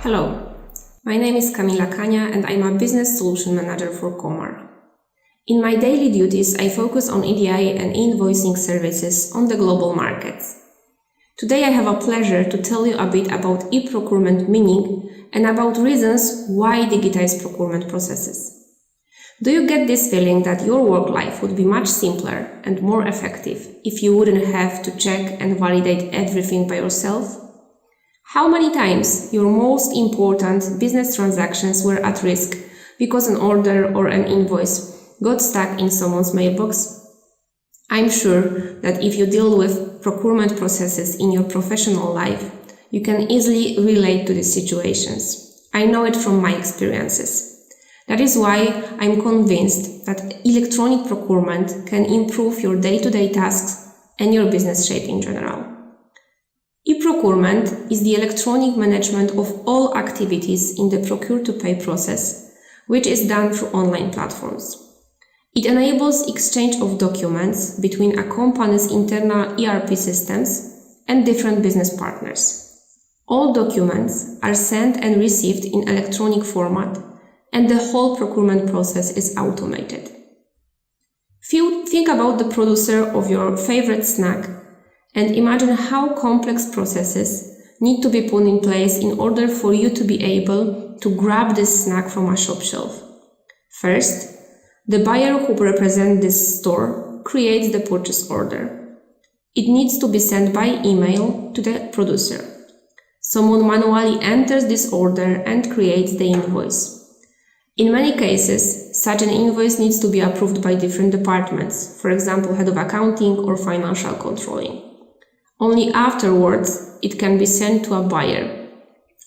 Hello, my name is Kamila Kania and I'm a Business Solution Manager for Comarch. In my daily duties, I focus on EDI and E-Invoicing services on the global markets. Today I have a pleasure to tell you a bit about E-Procurement meaning and about reasons why digitize procurement processes. Do you get this feeling that your work life would be much simpler and more effective if you wouldn't have to check and validate everything by yourself? How many times your most important business transactions were at risk because an order or an invoice got stuck in someone's mailbox? I'm sure that if you deal with procurement processes in your professional life, you can easily relate to these situations. I know it from my experiences. That is why I'm convinced that electronic procurement can improve your day-to-day tasks and your business shape in general. E-Procurement is the electronic management of all activities in the procure-to-pay process, which is done through online platforms. It enables exchange of documents between a company's internal ERP systems and different business partners. All documents are sent and received in electronic format, and the whole procurement process is automated. Think about the producer of your favorite snack and imagine how complex processes need to be put in place in order for you to be able to grab this snack from a shop shelf. First, the buyer who represents this store creates the purchase order. It needs to be sent by email to the producer. Someone manually enters this order and creates the invoice. In many cases, such an invoice needs to be approved by different departments, for example, head of accounting or financial controlling. Only afterwards, it can be sent to a buyer.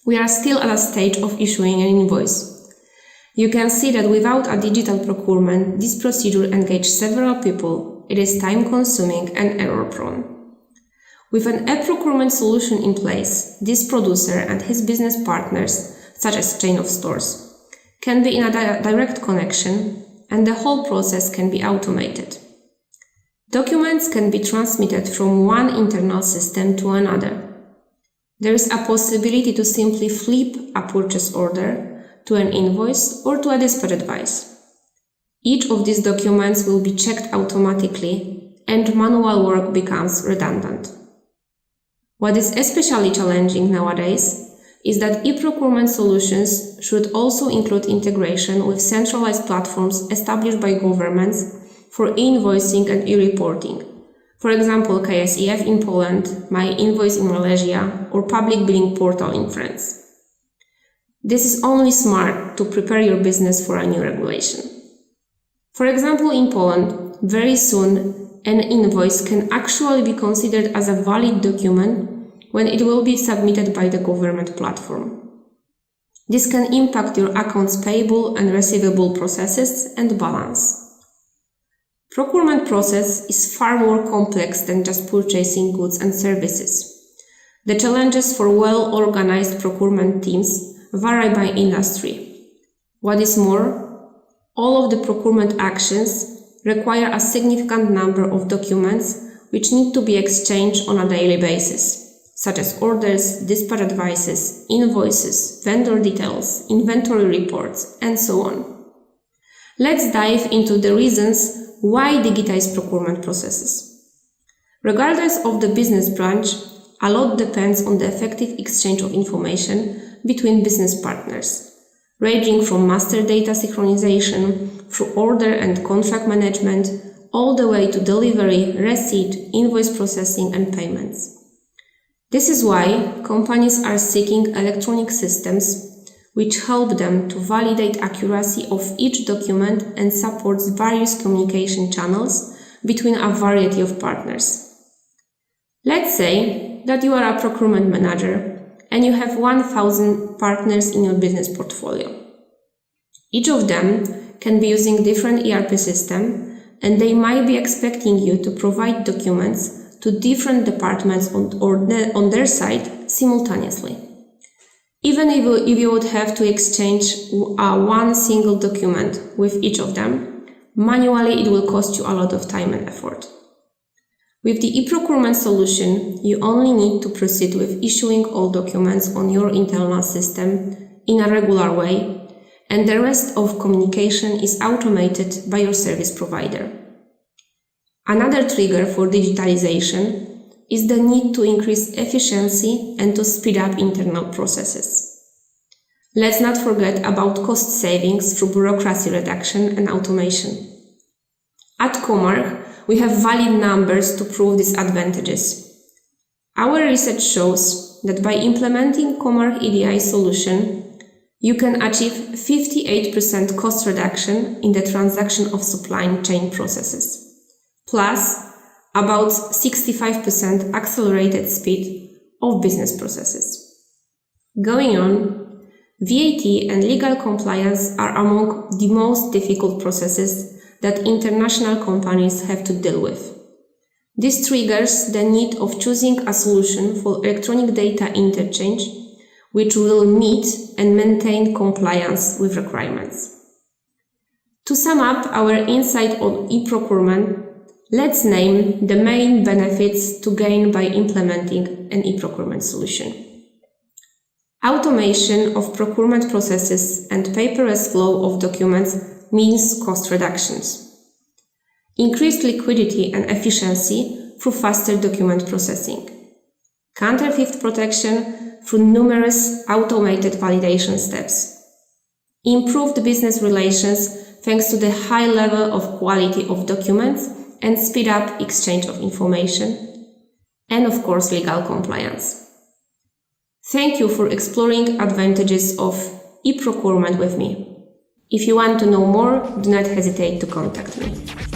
We are still at a stage of issuing an invoice. You can see that without a digital procurement, this procedure engages several people. It is time-consuming and error-prone. With an e-procurement solution in place, this producer and his business partners, such as chain of stores, can be in a direct connection, and the whole process can be automated. Documents can be transmitted from one internal system to another. There is a possibility to simply flip a purchase order to an invoice or to a dispatch advice. Each of these documents will be checked automatically, and manual work becomes redundant. What is especially challenging nowadays is that e-procurement solutions should also include integration with centralized platforms established by governments for e-invoicing and e-reporting. For example, KSEF in Poland, My Invoice in Malaysia, or Public Billing Portal in France. This is only smart to prepare your business for a new regulation. For example, in Poland, very soon an invoice can actually be considered as a valid document when it will be submitted by the government platform. This can impact your accounts payable and receivable processes and balance. Procurement process is far more complex than just purchasing goods and services. The challenges for well-organized procurement teams vary by industry. What is more, all of the procurement actions require a significant number of documents which need to be exchanged on a daily basis, such as orders, dispatch advices, invoices, vendor details, inventory reports, and so on. Let's dive into the reasons why digitize procurement processes. Regardless of the business branch, a lot depends on the effective exchange of information between business partners, ranging from master data synchronization through order and contract management, all the way to delivery, receipt, invoice processing, and payments. This is why companies are seeking electronic systems which help them to validate accuracy of each document and supports various communication channels between a variety of partners. Let's say that you are a procurement manager and you have 1,000 partners in your business portfolio. Each of them can be using different ERP system, and they might be expecting you to provide documents to different departments on their side simultaneously. Even if you would have to exchange one single document with each of them, manually it will cost you a lot of time and effort. With the e-procurement solution, you only need to proceed with issuing all documents on your internal system in a regular way, and the rest of communication is automated by your service provider. Another trigger for digitalization is the need to increase efficiency and to speed up internal processes. Let's not forget about cost savings through bureaucracy reduction and automation. At Comarch, we have valid numbers to prove these advantages. Our research shows that by implementing Comarch EDI solution, you can achieve 58% cost reduction in the transaction of supply chain processes, plus about 65% accelerated speed of business processes. Going on, VAT and legal compliance are among the most difficult processes that international companies have to deal with. This triggers the need of choosing a solution for electronic data interchange, which will meet and maintain compliance with requirements. To sum up our insight on e-procurement, let's name the main benefits to gain by implementing an e-procurement solution. Automation of procurement processes and paperless flow of documents means cost reductions. Increased liquidity and efficiency through faster document processing. Counterfeit protection through numerous automated validation steps. Improved business relations thanks to the high level of quality of documents and speed up exchange of information. And of course, legal compliance. Thank you for exploring advantages of e-procurement with me. If you want to know more, do not hesitate to contact me.